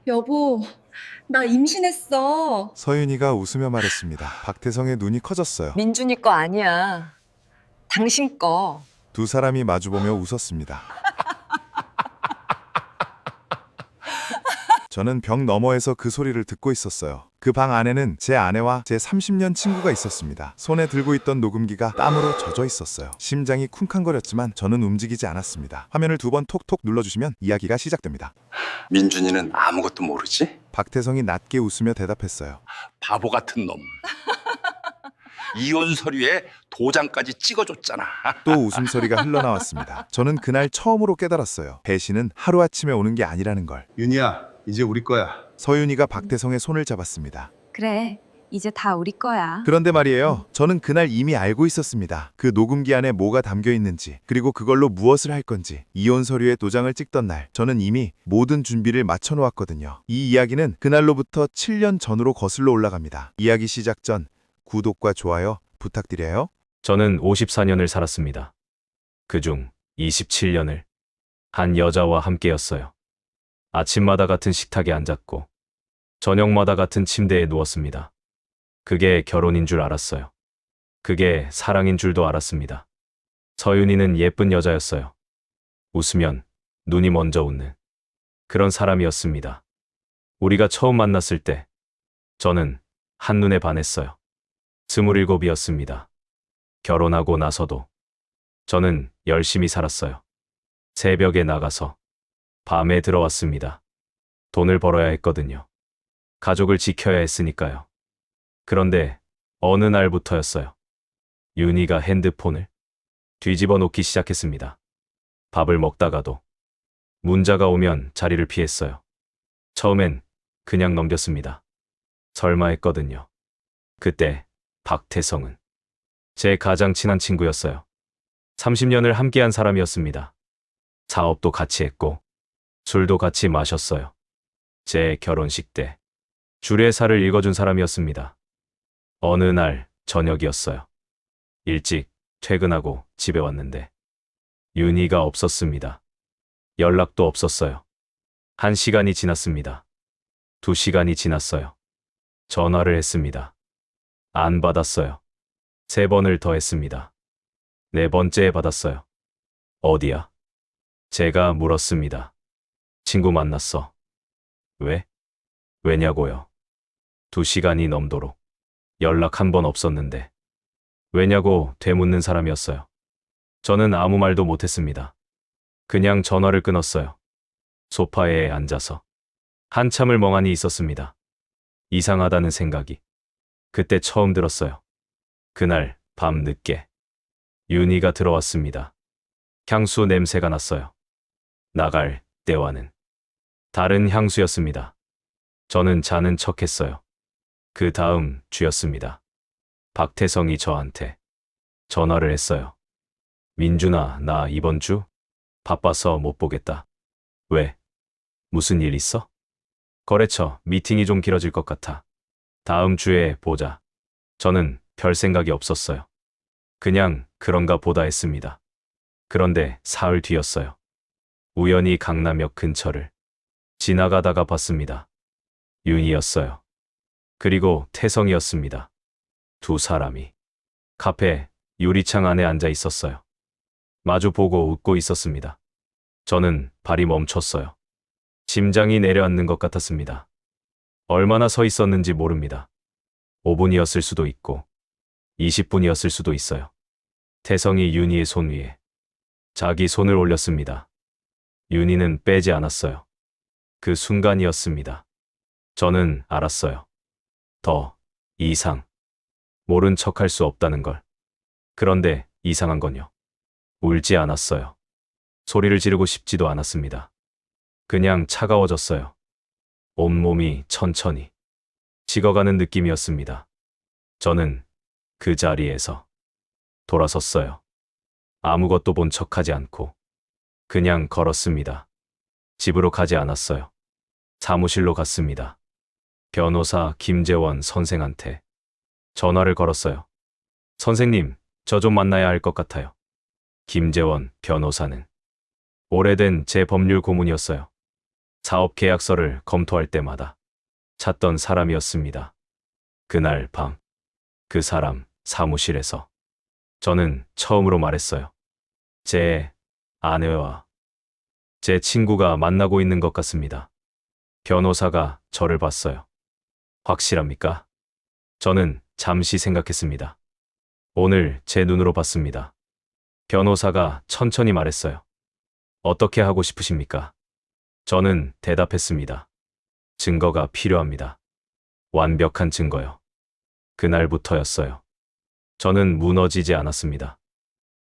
여보, 나 임신했어. 서윤이가 웃으며 말했습니다. 박태성의 눈이 커졌어요. 민준이 거 아니야. 당신 거. 두 사람이 마주보며 웃었습니다. 저는 벽 너머에서 그 소리를 듣고 있었어요. 그 방 안에는 제 아내와 제 30년 친구가 있었습니다. 손에 들고 있던 녹음기가 땀으로 젖어 있었어요. 심장이 쿵쾅거렸지만 저는 움직이지 않았습니다. 화면을 두 번 톡톡 눌러주시면 이야기가 시작됩니다. 민준이는 아무것도 모르지? 박태성이 낮게 웃으며 대답했어요. 바보 같은 놈. 이혼 서류에 도장까지 찍어줬잖아. 또 웃음소리가 흘러나왔습니다. 저는 그날 처음으로 깨달았어요. 배신은 하루아침에 오는 게 아니라는 걸. 윤희야, 이제 우리 거야. 서윤이가 박태성의 손을 잡았습니다. 그래, 이제 다 우리 거야. 그런데 말이에요. 저는 그날 이미 알고 있었습니다. 그 녹음기 안에 뭐가 담겨 있는지, 그리고 그걸로 무엇을 할 건지. 이혼 서류에 도장을 찍던 날, 저는 이미 모든 준비를 마쳐 놓았거든요. 이 이야기는 그날로부터 7년 전으로 거슬러 올라갑니다. 이야기 시작 전 구독과 좋아요 부탁드려요. 저는 54년을 살았습니다. 그중 27년을 한 여자와 함께였어요. 아침마다 같은 식탁에 앉았고 저녁마다 같은 침대에 누웠습니다. 그게 결혼인 줄 알았어요. 그게 사랑인 줄도 알았습니다. 서윤이는 예쁜 여자였어요. 웃으면 눈이 먼저 웃는 그런 사람이었습니다. 우리가 처음 만났을 때 저는 한눈에 반했어요. 27이었습니다. 결혼하고 나서도 저는 열심히 살았어요. 새벽에 나가서 밤에 들어왔습니다. 돈을 벌어야 했거든요. 가족을 지켜야 했으니까요. 그런데 어느 날부터였어요. 윤희가 핸드폰을 뒤집어 놓기 시작했습니다. 밥을 먹다가도 문자가 오면 자리를 피했어요. 처음엔 그냥 넘겼습니다. 설마 했거든요. 그때 박태성은 제 가장 친한 친구였어요. 30년을 함께한 사람이었습니다. 사업도 같이 했고 술도 같이 마셨어요. 제 결혼식 때 주례사를 읽어준 사람이었습니다. 어느 날 저녁이었어요. 일찍 퇴근하고 집에 왔는데 윤희가 없었습니다. 연락도 없었어요. 1시간이 지났습니다. 2시간이 지났어요. 전화를 했습니다. 안 받았어요. 3번을 더 했습니다. 4번째에 받았어요. 어디야? 제가 물었습니다. 친구 만났어. 왜? 왜냐고요. 2시간이 넘도록 연락 한 번 없었는데 왜냐고 되묻는 사람이었어요. 저는 아무 말도 못했습니다. 그냥 전화를 끊었어요. 소파에 앉아서 한참을 멍하니 있었습니다. 이상하다는 생각이 그때 처음 들었어요. 그날 밤 늦게 윤희가 들어왔습니다. 향수 냄새가 났어요. 나갈 때와는 다른 향수였습니다. 저는 자는 척했어요. 그 다음 주였습니다. 박태성이 저한테 전화를 했어요. 민준아, 나 이번 주 바빠서 못 보겠다. 왜? 무슨 일 있어? 거래처 미팅이 좀 길어질 것 같아. 다음 주에 보자. 저는 별 생각이 없었어요. 그냥 그런가 보다 했습니다. 그런데 사흘 뒤였어요. 우연히 강남역 근처를 지나가다가 봤습니다. 윤희였어요. 그리고 태성이었습니다. 두 사람이 카페 유리창 안에 앉아 있었어요. 마주 보고 웃고 있었습니다. 저는 발이 멈췄어요. 심장이 내려앉는 것 같았습니다. 얼마나 서 있었는지 모릅니다. 5분이었을 수도 있고 20분이었을 수도 있어요. 태성이 윤희의 손 위에 자기 손을 올렸습니다. 윤희는 빼지 않았어요. 그 순간이었습니다. 저는 알았어요. 더 이상 모른 척할 수 없다는 걸. 그런데 이상한 건요. 울지 않았어요. 소리를 지르고 싶지도 않았습니다. 그냥 차가워졌어요. 온몸이 천천히 식어가는 느낌이었습니다. 저는 그 자리에서 돌아섰어요. 아무것도 본 척하지 않고 그냥 걸었습니다. 집으로 가지 않았어요. 사무실로 갔습니다. 변호사 김재원 선생한테 전화를 걸었어요. 선생님, 저 좀 만나야 할 것 같아요. 김재원 변호사는 오래된 제 법률 고문이었어요. 사업 계약서를 검토할 때마다 찾던 사람이었습니다. 그날 밤, 그 사람 사무실에서 저는 처음으로 말했어요. 제 아내와 제 친구가 만나고 있는 것 같습니다. 변호사가 저를 봤어요. 확실합니까? 저는 잠시 생각했습니다. 오늘 제 눈으로 봤습니다. 변호사가 천천히 말했어요. 어떻게 하고 싶으십니까? 저는 대답했습니다. 증거가 필요합니다. 완벽한 증거요. 그날부터였어요. 저는 무너지지 않았습니다.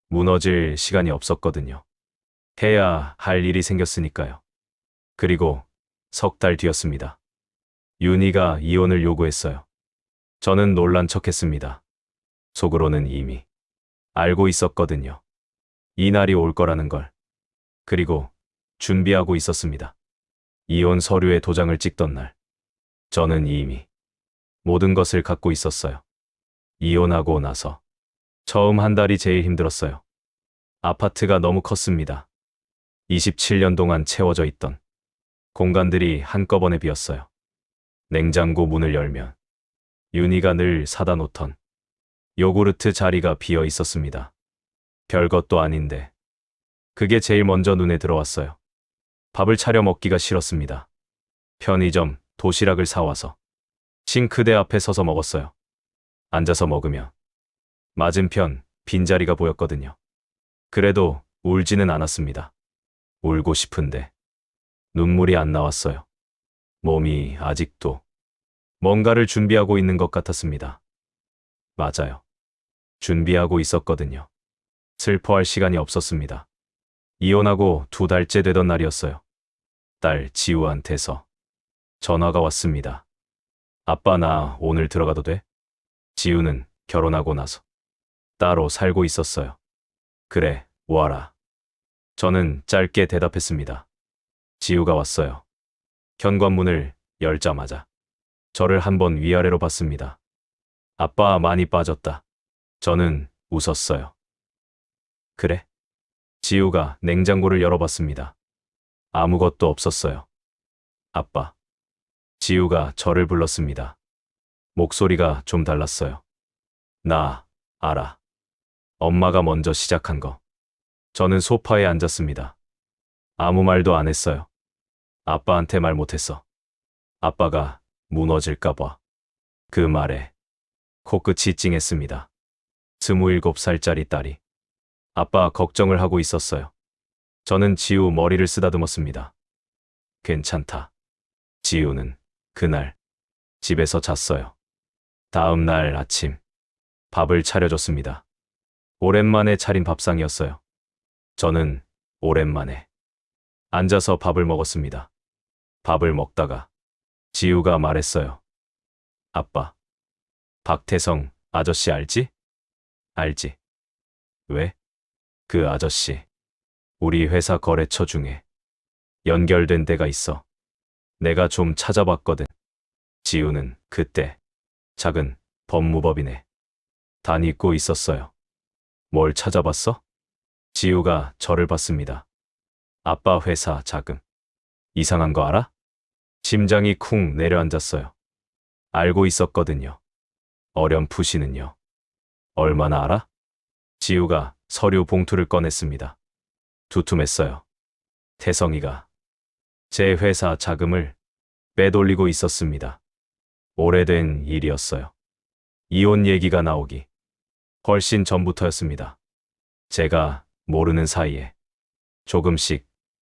무너질 시간이 없었거든요. 해야 할 일이 생겼으니까요. 그리고 석 달 뒤였습니다. 윤희가 이혼을 요구했어요. 저는 놀란 척했습니다. 속으로는 이미 알고 있었거든요. 이 날이 올 거라는 걸. 그리고 준비하고 있었습니다. 이혼 서류에 도장을 찍던 날, 저는 이미 모든 것을 갖고 있었어요. 이혼하고 나서 처음 한 달이 제일 힘들었어요. 아파트가 너무 컸습니다. 27년 동안 채워져 있던 공간들이 한꺼번에 비었어요. 냉장고 문을 열면 윤희가 늘 사다 놓던 요구르트 자리가 비어 있었습니다. 별것도 아닌데 그게 제일 먼저 눈에 들어왔어요. 밥을 차려 먹기가 싫었습니다. 편의점 도시락을 사와서 싱크대 앞에 서서 먹었어요. 앉아서 먹으면 맞은편 빈자리가 보였거든요. 그래도 울지는 않았습니다. 울고 싶은데 눈물이 안 나왔어요. 몸이 아직도 뭔가를 준비하고 있는 것 같았습니다. 맞아요. 준비하고 있었거든요. 슬퍼할 시간이 없었습니다. 이혼하고 2달째 되던 날이었어요. 딸 지우한테서 전화가 왔습니다. 아빠, 나 오늘 들어가도 돼? 지우는 결혼하고 나서 따로 살고 있었어요. 그래, 와라. 저는 짧게 대답했습니다. 지우가 왔어요. 현관문을 열자마자 저를 한번 위아래로 봤습니다. 아빠 많이 빠졌다. 저는 웃었어요. 그래? 지우가 냉장고를 열어봤습니다. 아무것도 없었어요. 아빠. 지우가 저를 불렀습니다. 목소리가 좀 달랐어요. 나 알아. 엄마가 먼저 시작한 거. 저는 소파에 앉았습니다. 아무 말도 안 했어요. 아빠한테 말 못했어. 아빠가 무너질까봐. 그 말에 코끝이 찡했습니다. 27살짜리 딸이 아빠 걱정을 하고 있었어요. 저는 지우 머리를 쓰다듬었습니다. 괜찮다. 지우는 그날 집에서 잤어요. 다음 날 아침 밥을 차려줬습니다. 오랜만에 차린 밥상이었어요. 저는 오랜만에 앉아서 밥을 먹었습니다. 밥을 먹다가 지우가 말했어요. 아빠, 박태성 아저씨 알지? 알지. 왜? 그 아저씨, 우리 회사 거래처 중에 연결된 데가 있어. 내가 좀 찾아봤거든. 지우는 그때 작은 법무법인에 다니고 있었어요. 뭘 찾아봤어? 지우가 저를 봤습니다. 아빠 회사 자금. 이상한 거 알아? 심장이 쿵 내려앉았어요. 알고 있었거든요. 어렴풋이는요. 얼마나 알아? 지우가 서류 봉투를 꺼냈습니다. 두툼했어요. 태성이가 제 회사 자금을 빼돌리고 있었습니다. 오래된 일이었어요. 이혼 얘기가 나오기 훨씬 전부터였습니다. 제가 모르는 사이에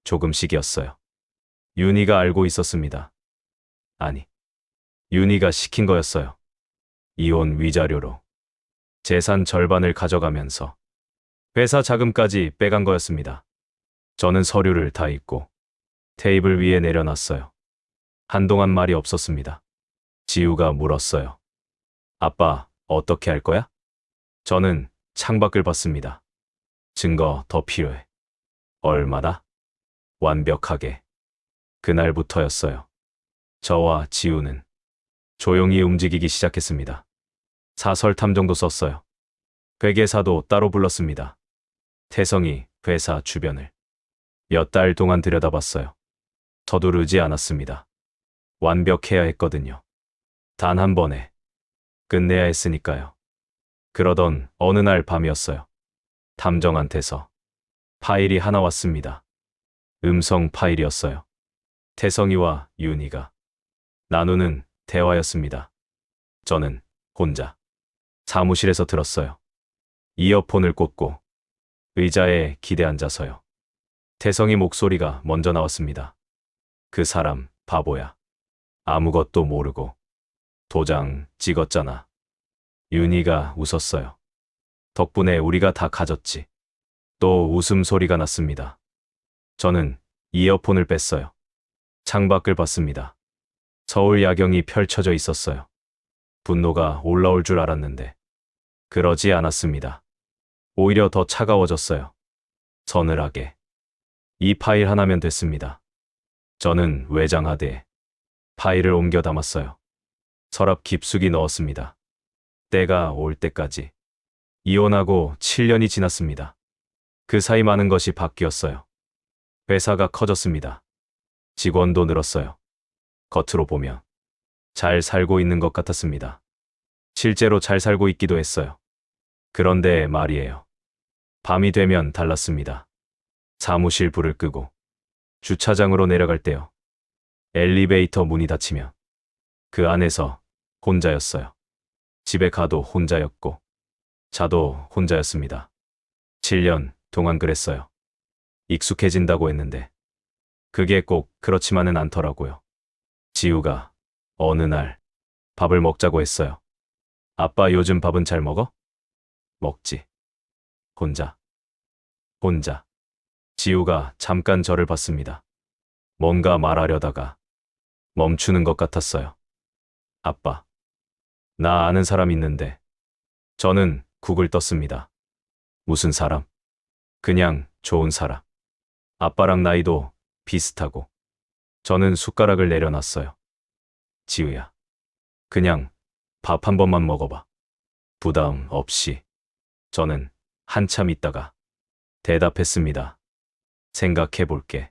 조금씩이었어요. 윤희가 알고 있었습니다. 아니, 윤희가 시킨 거였어요. 이혼 위자료로 재산 절반을 가져가면서 회사 자금까지 빼간 거였습니다. 저는 서류를 다 읽고 테이블 위에 내려놨어요. 한동안 말이 없었습니다. 지우가 물었어요. 아빠, 어떻게 할 거야? 저는 창밖을 봤습니다. 증거 더 필요해. 얼마나? 완벽하게. 그날부터였어요. 저와 지우는 조용히 움직이기 시작했습니다. 사설 탐정도 썼어요. 회계사도 따로 불렀습니다. 태성이 회사 주변을 몇 달 동안 들여다봤어요. 서두르지 않았습니다. 완벽해야 했거든요. 단 한 번에 끝내야 했으니까요. 그러던 어느 날 밤이었어요. 탐정한테서 파일이 하나 왔습니다. 음성 파일이었어요. 태성이와 윤희가 나누는 대화였습니다. 저는 혼자 사무실에서 들었어요. 이어폰을 꽂고 의자에 기대 앉아서요. 태성이 목소리가 먼저 나왔습니다. 그 사람 바보야. 아무것도 모르고 도장 찍었잖아. 윤희가 웃었어요. 덕분에 우리가 다 가졌지. 또 웃음소리가 났습니다. 저는 이어폰을 뺐어요. 창밖을 봤습니다. 서울 야경이 펼쳐져 있었어요. 분노가 올라올 줄 알았는데 그러지 않았습니다. 오히려 더 차가워졌어요. 서늘하게. 이 파일 하나면 됐습니다. 저는 외장하드에 파일을 옮겨 담았어요. 서랍 깊숙이 넣었습니다. 때가 올 때까지. 이혼하고 7년이 지났습니다. 그 사이 많은 것이 바뀌었어요. 회사가 커졌습니다. 직원도 늘었어요. 겉으로 보면 잘 살고 있는 것 같았습니다. 실제로 잘 살고 있기도 했어요. 그런데 말이에요. 밤이 되면 달랐습니다. 사무실 불을 끄고 주차장으로 내려갈 때요. 엘리베이터 문이 닫히면 그 안에서 혼자였어요. 집에 가도 혼자였고 자도 혼자였습니다. 7년 동안 그랬어요. 익숙해진다고 했는데 그게 꼭 그렇지만은 않더라고요. 지우가 어느 날 밥을 먹자고 했어요. 아빠 요즘 밥은 잘 먹어? 먹지. 혼자. 지우가 잠깐 저를 봤습니다. 뭔가 말하려다가 멈추는 것 같았어요. 아빠, 나 아는 사람 있는데. 저는 국을 떴습니다. 무슨 사람? 그냥 좋은 사람. 아빠랑 나이도 비슷하고. 저는 숟가락을 내려놨어요. 지우야, 그냥 밥 한 번만 먹어봐. 부담 없이. 저는 한참 있다가 대답했습니다. 생각해 볼게.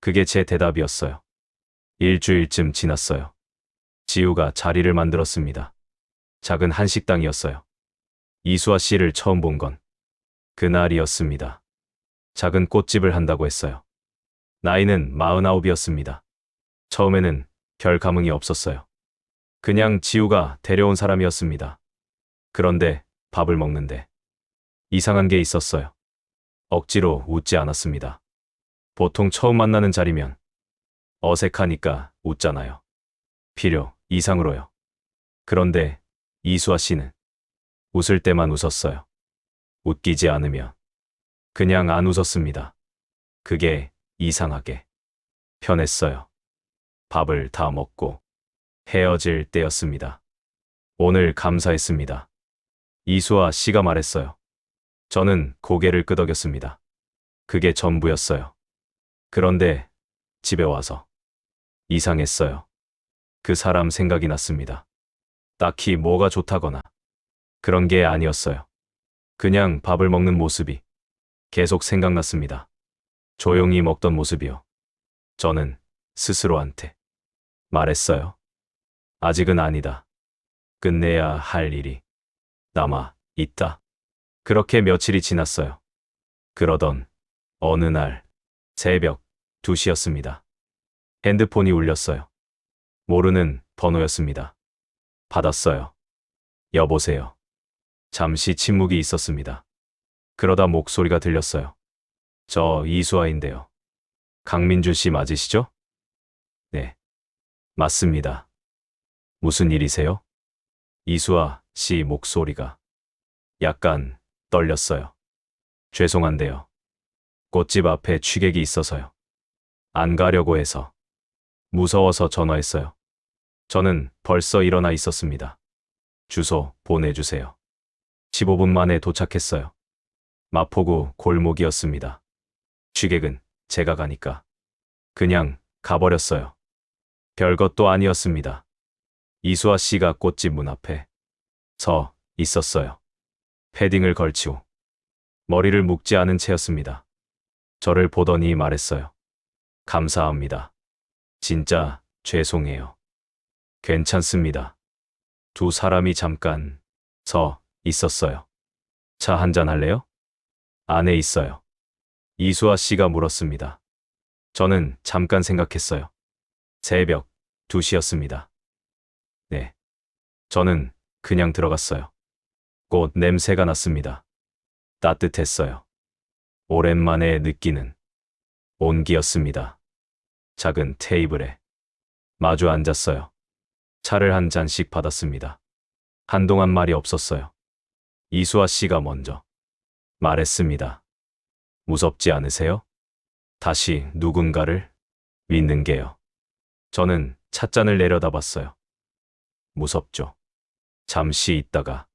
그게 제 대답이었어요. 일주일쯤 지났어요. 지우가 자리를 만들었습니다. 작은 한식당이었어요. 이수아 씨를 처음 본 건 그날이었습니다. 작은 꽃집을 한다고 했어요. 나이는 49이었습니다. 처음에는 별 감흥이 없었어요. 그냥 지우가 데려온 사람이었습니다. 그런데 밥을 먹는데 이상한 게 있었어요. 억지로 웃지 않았습니다. 보통 처음 만나는 자리면 어색하니까 웃잖아요. 필요 이상으로요. 그런데 이수아 씨는 웃을 때만 웃었어요. 웃기지 않으면 그냥 안 웃었습니다. 그게 이상하게 편했어요. 밥을 다 먹고 헤어질 때였습니다. 오늘 감사했습니다. 이수아 씨가 말했어요. 저는 고개를 끄덕였습니다. 그게 전부였어요. 그런데 집에 와서 이상했어요. 그 사람 생각이 났습니다. 딱히 뭐가 좋다거나 그런 게 아니었어요. 그냥 밥을 먹는 모습이 계속 생각났습니다. 조용히 먹던 모습이요. 저는 스스로한테 말했어요. 아직은 아니다. 끝내야 할 일이 남아 있다. 그렇게 며칠이 지났어요. 그러던 어느 날 새벽 2시였습니다. 핸드폰이 울렸어요. 모르는 번호였습니다. 받았어요. 여보세요. 잠시 침묵이 있었습니다. 그러다 목소리가 들렸어요. 저 이수아인데요. 강민준 씨 맞으시죠? 네. 맞습니다. 무슨 일이세요? 이수아 씨 목소리가 약간 떨렸어요. 죄송한데요. 꽃집 앞에 취객이 있어서요. 안 가려고 해서. 무서워서 전화했어요. 저는 벌써 일어나 있었습니다. 주소 보내주세요. 15분 만에 도착했어요. 마포구 골목이었습니다. 취객은 제가 가니까 그냥 가버렸어요. 별것도 아니었습니다. 이수아 씨가 꽃집 문 앞에 서 있었어요. 패딩을 걸치고 머리를 묶지 않은 채였습니다. 저를 보더니 말했어요. 감사합니다. 진짜 죄송해요. 괜찮습니다. 두 사람이 잠깐 서 있었어요. 차 한잔 할래요? 안에 있어요. 이수아 씨가 물었습니다. 저는 잠깐 생각했어요. 새벽 2시였습니다. 네. 저는 그냥 들어갔어요. 꽃 냄새가 났습니다. 따뜻했어요. 오랜만에 느끼는 온기였습니다. 작은 테이블에 마주 앉았어요. 차를 한 잔씩 받았습니다. 한동안 말이 없었어요. 이수아 씨가 먼저 말했습니다. 무섭지 않으세요? 다시 누군가를 믿는 게요. 저는 찻잔을 내려다봤어요. 무섭죠. 잠시 있다가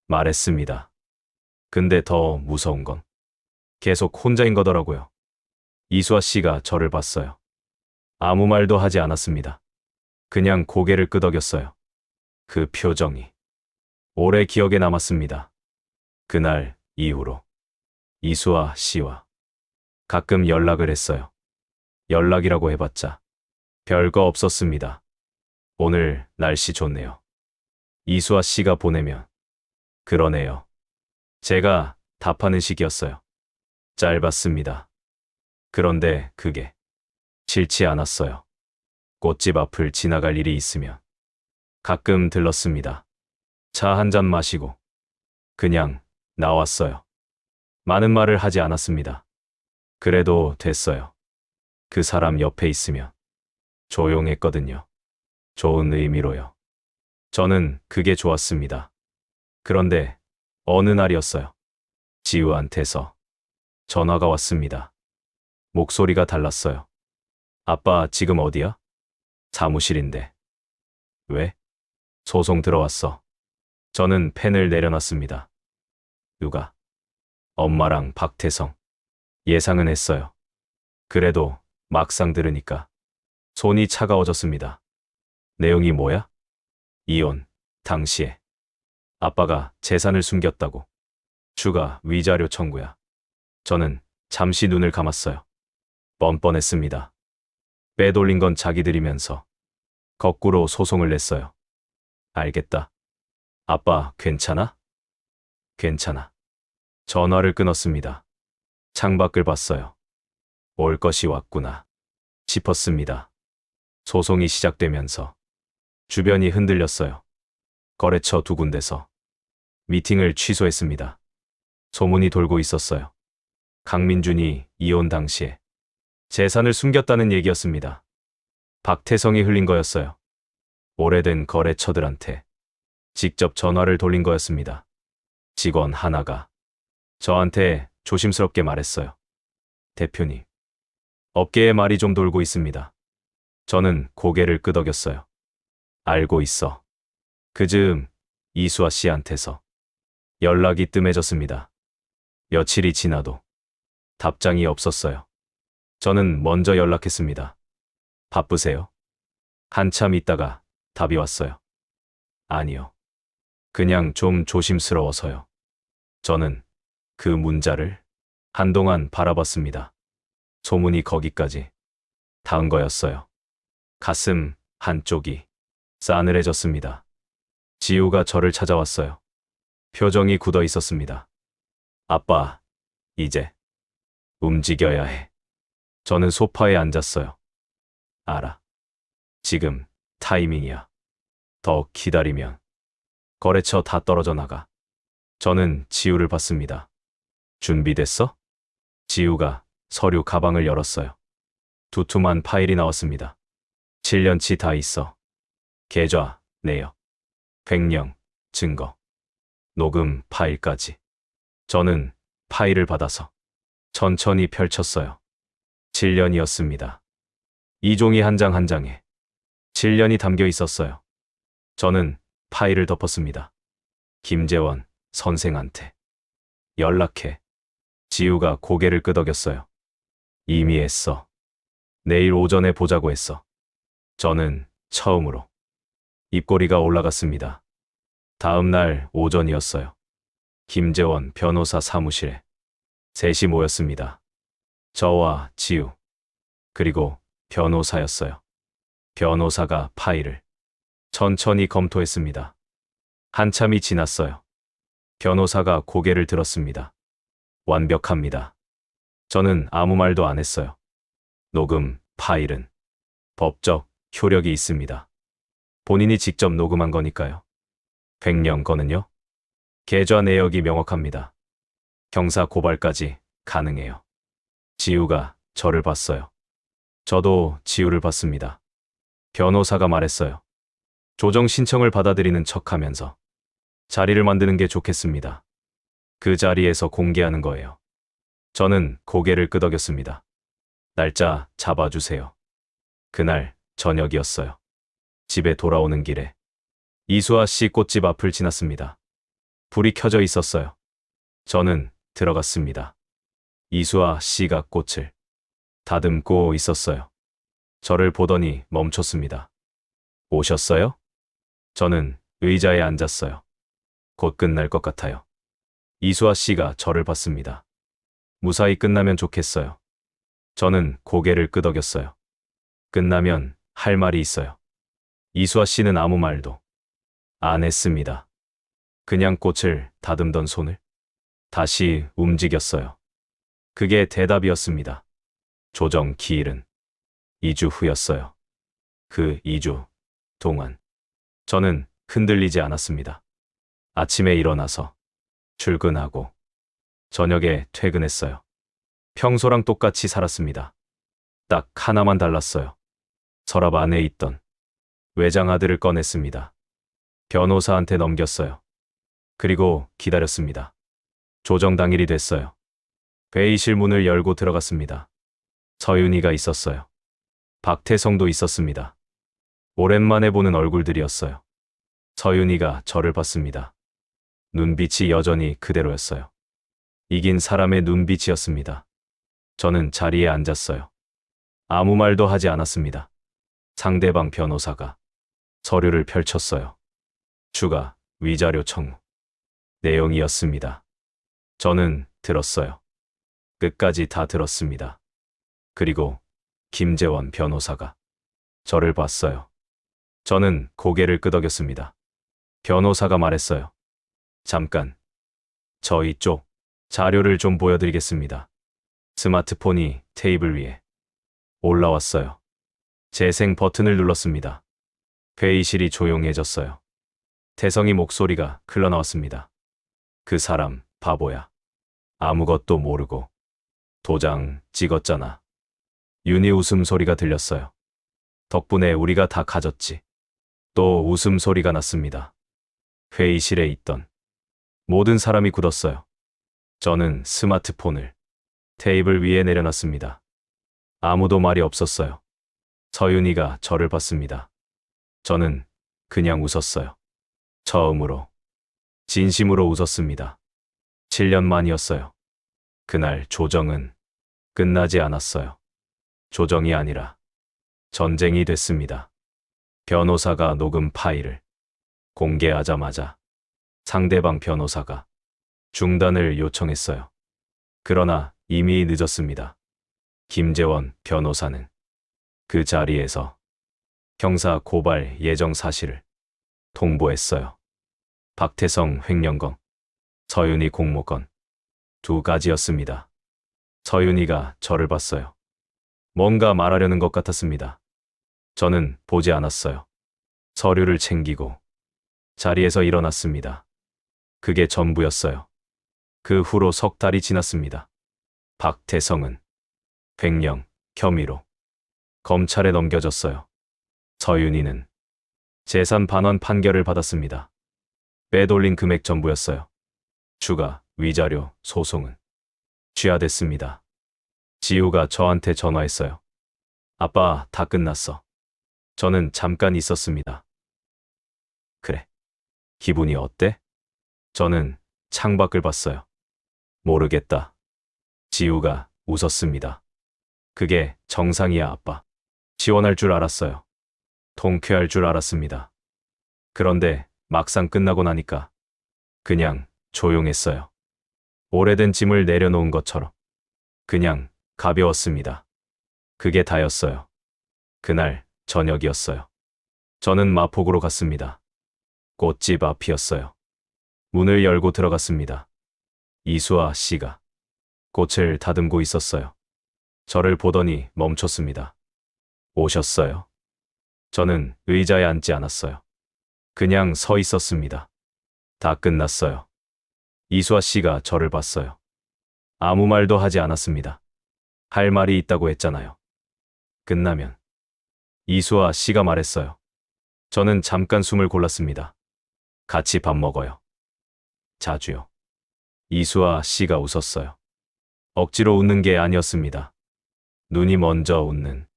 말했습니다. 근데 더 무서운 건 계속 혼자인 거더라고요. 이수아 씨가 저를 봤어요. 아무 말도 하지 않았습니다. 그냥 고개를 끄덕였어요. 그 표정이 오래 기억에 남았습니다. 그날 이후로 이수아 씨와 가끔 연락을 했어요. 연락이라고 해봤자 별거 없었습니다. 오늘 날씨 좋네요. 이수아 씨가 보내면 그러네요. 제가 답하는 식이었어요. 짧았습니다. 그런데 그게 싫지 않았어요. 꽃집 앞을 지나갈 일이 있으면 가끔 들렀습니다. 차 한 잔 마시고 그냥 나왔어요. 많은 말을 하지 않았습니다. 그래도 됐어요. 그 사람 옆에 있으면 조용했거든요. 좋은 의미로요. 저는 그게 좋았습니다. 그런데 어느 날이었어요. 지우한테서 전화가 왔습니다. 목소리가 달랐어요. 아빠 지금 어디야? 사무실인데. 왜? 소송 들어왔어. 저는 펜을 내려놨습니다. 누가? 엄마랑 박태성. 예상은 했어요. 그래도 막상 들으니까 손이 차가워졌습니다. 내용이 뭐야? 이혼, 당시에. 아빠가 재산을 숨겼다고. 추가 위자료 청구야. 저는 잠시 눈을 감았어요. 뻔뻔했습니다. 빼돌린 건 자기들이면서 거꾸로 소송을 냈어요. 알겠다. 아빠 괜찮아? 괜찮아. 전화를 끊었습니다. 창밖을 봤어요. 올 것이 왔구나 싶었습니다. 소송이 시작되면서 주변이 흔들렸어요. 거래처 두 군데서 미팅을 취소했습니다. 소문이 돌고 있었어요. 강민준이 이혼 당시에 재산을 숨겼다는 얘기였습니다. 박태성이 흘린 거였어요. 오래된 거래처들한테 직접 전화를 돌린 거였습니다. 직원 하나가 저한테 조심스럽게 말했어요. 대표님, 업계에 말이 좀 돌고 있습니다. 저는 고개를 끄덕였어요. 알고 있어. 그즈음 이수아 씨한테서 연락이 뜸해졌습니다. 며칠이 지나도 답장이 없었어요. 저는 먼저 연락했습니다. 바쁘세요? 한참 있다가 답이 왔어요. 아니요. 그냥 좀 조심스러워서요. 저는 그 문자를 한동안 바라봤습니다. 소문이 거기까지 닿은 거였어요. 가슴 한쪽이 싸늘해졌습니다. 지우가 저를 찾아왔어요. 표정이 굳어 있었습니다. 아빠, 이제 움직여야 해. 저는 소파에 앉았어요. 알아. 지금 타이밍이야. 더 기다리면 거래처 다 떨어져 나가. 저는 지우를 봤습니다. 준비됐어? 지우가 서류 가방을 열었어요. 두툼한 파일이 나왔습니다. 7년치 다 있어. 계좌, 내역, 횡령, 증거, 녹음 파일까지. 저는 파일을 받아서 천천히 펼쳤어요. 7년이었습니다. 이 종이 한 장 한 장에 7년이 담겨 있었어요. 저는 파일을 덮었습니다. 김재원 선생한테 연락해. 지우가 고개를 끄덕였어요. 이미 했어. 내일 오전에 보자고 했어. 저는 처음으로 입꼬리가 올라갔습니다. 다음 날 오전이었어요. 김재원 변호사 사무실에 셋이 모였습니다. 저와 지우, 그리고 변호사였어요. 변호사가 파일을 천천히 검토했습니다. 한참이 지났어요. 변호사가 고개를 들었습니다. 완벽합니다. 저는 아무 말도 안 했어요. 녹음 파일은 법적 효력이 있습니다. 본인이 직접 녹음한 거니까요. 횡령 거는요? 계좌 내역이 명확합니다. 형사 고발까지 가능해요. 지우가 저를 봤어요. 저도 지우를 봤습니다. 변호사가 말했어요. 조정 신청을 받아들이는 척하면서 자리를 만드는 게 좋겠습니다. 그 자리에서 공개하는 거예요. 저는 고개를 끄덕였습니다. 날짜 잡아주세요. 그날 저녁이었어요. 집에 돌아오는 길에 이수아 씨 꽃집 앞을 지났습니다. 불이 켜져 있었어요. 저는 들어갔습니다. 이수아 씨가 꽃을 다듬고 있었어요. 저를 보더니 멈췄습니다. 오셨어요? 저는 의자에 앉았어요. 곧 끝날 것 같아요. 이수아 씨가 저를 봤습니다. 무사히 끝나면 좋겠어요. 저는 고개를 끄덕였어요. 끝나면 할 말이 있어요. 이수아 씨는 아무 말도 안 했습니다. 그냥 꽃을 다듬던 손을 다시 움직였어요. 그게 대답이었습니다. 조정 기일은 2주 후였어요. 그 2주 동안 저는 흔들리지 않았습니다. 아침에 일어나서 출근하고 저녁에 퇴근했어요. 평소랑 똑같이 살았습니다. 딱 하나만 달랐어요. 서랍 안에 있던 외장하드를 꺼냈습니다. 변호사한테 넘겼어요. 그리고 기다렸습니다. 조정 당일이 됐어요. 회의실 문을 열고 들어갔습니다. 서윤이가 있었어요. 박태성도 있었습니다. 오랜만에 보는 얼굴들이었어요. 서윤이가 저를 봤습니다. 눈빛이 여전히 그대로였어요. 이긴 사람의 눈빛이었습니다. 저는 자리에 앉았어요. 아무 말도 하지 않았습니다. 상대방 변호사가 서류를 펼쳤어요. 추가 위자료 청구 내용이었습니다. 저는 들었어요. 끝까지 다 들었습니다. 그리고 김재원 변호사가 저를 봤어요. 저는 고개를 끄덕였습니다. 변호사가 말했어요. 잠깐, 저희 쪽 자료를 좀 보여드리겠습니다. 스마트폰이 테이블 위에 올라왔어요. 재생 버튼을 눌렀습니다. 회의실이 조용해졌어요. 태성이 목소리가 흘러나왔습니다. 그 사람 바보야. 아무것도 모르고 도장 찍었잖아. 윤희 웃음소리가 들렸어요. 덕분에 우리가 다 가졌지. 또 웃음소리가 났습니다. 회의실에 있던 모든 사람이 굳었어요. 저는 스마트폰을 테이블 위에 내려놨습니다. 아무도 말이 없었어요. 서윤이가 저를 봤습니다. 저는 그냥 웃었어요. 처음으로 진심으로 웃었습니다. 7년 만이었어요. 그날 조정은 끝나지 않았어요. 조정이 아니라 전쟁이 됐습니다. 변호사가 녹음 파일을 공개하자마자 상대방 변호사가 중단을 요청했어요. 그러나 이미 늦었습니다. 김재원 변호사는 그 자리에서 형사 고발 예정 사실을 통보했어요. 박태성 횡령건, 서윤희 공모건 두 가지였습니다. 서윤희가 저를 봤어요. 뭔가 말하려는 것 같았습니다. 저는 보지 않았어요. 서류를 챙기고 자리에서 일어났습니다. 그게 전부였어요. 그 후로 석 달이 지났습니다. 박태성은 횡령 혐의로 검찰에 넘겨졌어요. 서윤희는 재산 반환 판결을 받았습니다. 빼돌린 금액 전부였어요. 추가 위자료 소송은 취하됐습니다. 지우가 저한테 전화했어요. 아빠, 다 끝났어. 저는 잠깐 있었습니다. 그래. 기분이 어때? 저는 창밖을 봤어요. 모르겠다. 지우가 웃었습니다. 그게 정상이야, 아빠. 지원할 줄 알았어요. 통쾌할 줄 알았습니다. 그런데 막상 끝나고 나니까 그냥 조용했어요. 오래된 짐을 내려놓은 것처럼 그냥 가벼웠습니다. 그게 다였어요. 그날 저녁이었어요. 저는 마포구로 갔습니다. 꽃집 앞이었어요. 문을 열고 들어갔습니다. 이수아 씨가 꽃을 다듬고 있었어요. 저를 보더니 멈췄습니다. 오셨어요? 저는 의자에 앉지 않았어요. 그냥 서 있었습니다. 다 끝났어요. 이수아 씨가 저를 봤어요. 아무 말도 하지 않았습니다. 할 말이 있다고 했잖아요. 끝나면. 이수아 씨가 말했어요. 저는 잠깐 숨을 골랐습니다. 같이 밥 먹어요. 자주요. 이수아 씨가 웃었어요. 억지로 웃는 게 아니었습니다. 눈이 먼저 웃는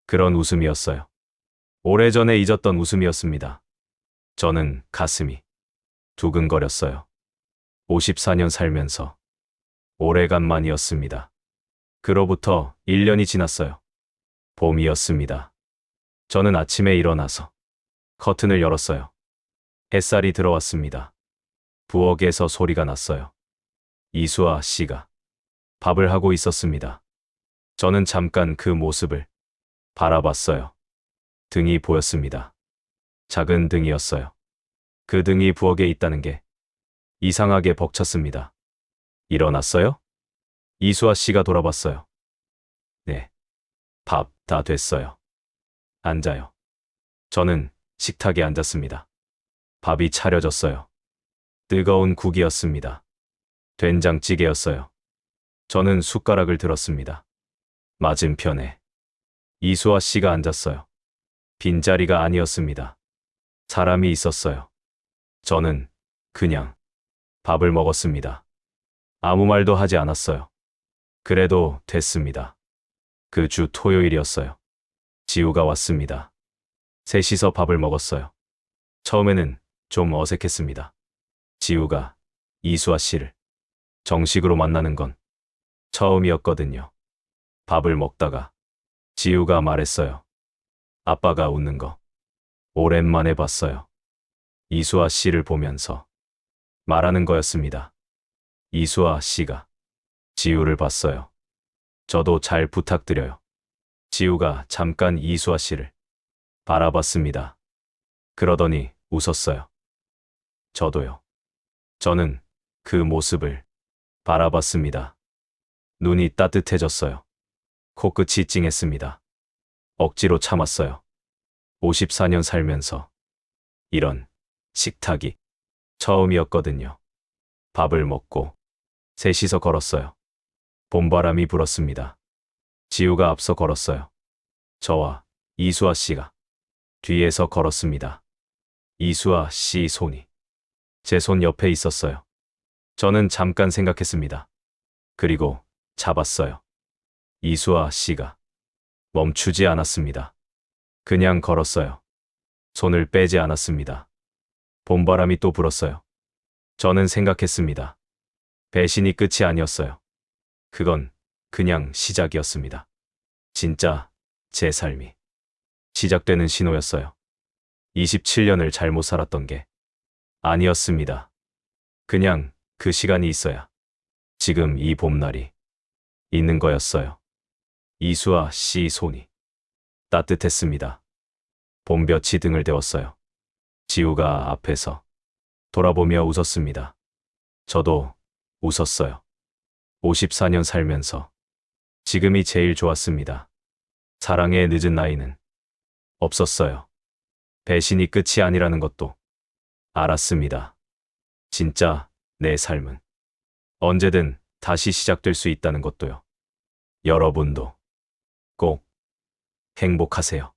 그런 웃음이었어요. 오래전에 잊었던 웃음이었습니다. 저는 가슴이 두근거렸어요. 54년 살면서 오래간만이었습니다. 그로부터 1년이 지났어요. 봄이었습니다. 저는 아침에 일어나서 커튼을 열었어요. 햇살이 들어왔습니다. 부엌에서 소리가 났어요. 이수아 씨가 밥을 하고 있었습니다. 저는 잠깐 그 모습을 바라봤어요. 등이 보였습니다. 작은 등이었어요. 그 등이 부엌에 있다는 게 이상하게 벅찼습니다. 일어났어요? 이수아 씨가 돌아봤어요. 네. 밥 다 됐어요. 앉아요. 저는 식탁에 앉았습니다. 밥이 차려졌어요. 뜨거운 국이었습니다. 된장찌개였어요. 저는 숟가락을 들었습니다. 맞은편에 이수아 씨가 앉았어요. 빈자리가 아니었습니다. 사람이 있었어요. 저는 그냥 밥을 먹었습니다. 아무 말도 하지 않았어요. 그래도 됐습니다. 그 주 토요일이었어요. 지우가 왔습니다. 셋이서 밥을 먹었어요. 처음에는 좀 어색했습니다. 지우가 이수아 씨를 정식으로 만나는 건 처음이었거든요. 밥을 먹다가 지우가 말했어요. 아빠가 웃는 거 오랜만에 봤어요. 이수아 씨를 보면서 말하는 거였습니다. 이수아 씨가 지우를 봤어요. 저도 잘 부탁드려요. 지우가 잠깐 이수아 씨를 바라봤습니다. 그러더니 웃었어요. 저도요. 저는 그 모습을 바라봤습니다. 눈이 따뜻해졌어요. 코끝이 찡했습니다. 억지로 참았어요. 54년 살면서 이런 식탁이 처음이었거든요. 밥을 먹고 셋이서 걸었어요. 봄바람이 불었습니다. 지우가 앞서 걸었어요. 저와 이수아 씨가 뒤에서 걸었습니다. 이수아 씨 손이 제 손 옆에 있었어요. 저는 잠깐 생각했습니다. 그리고 잡았어요. 이수아 씨가 멈추지 않았습니다. 그냥 걸었어요. 손을 빼지 않았습니다. 봄바람이 또 불었어요. 저는 생각했습니다. 배신이 끝이 아니었어요. 그건 그냥 시작이었습니다. 진짜 제 삶이 시작되는 신호였어요. 27년을 잘못 살았던 게 아니었습니다. 그냥 그 시간이 있어야 지금 이 봄날이 있는 거였어요. 이수아 씨 손이 따뜻했습니다. 봄볕이 등을 데웠어요. 지우가 앞에서 돌아보며 웃었습니다. 저도 웃었어요. 54년 살면서 지금이 제일 좋았습니다. 사랑의 늦은 나이는 없었어요. 배신이 끝이 아니라는 것도 알았습니다. 진짜 내 삶은 언제든 다시 시작될 수 있다는 것도요. 여러분도 꼭 행복하세요.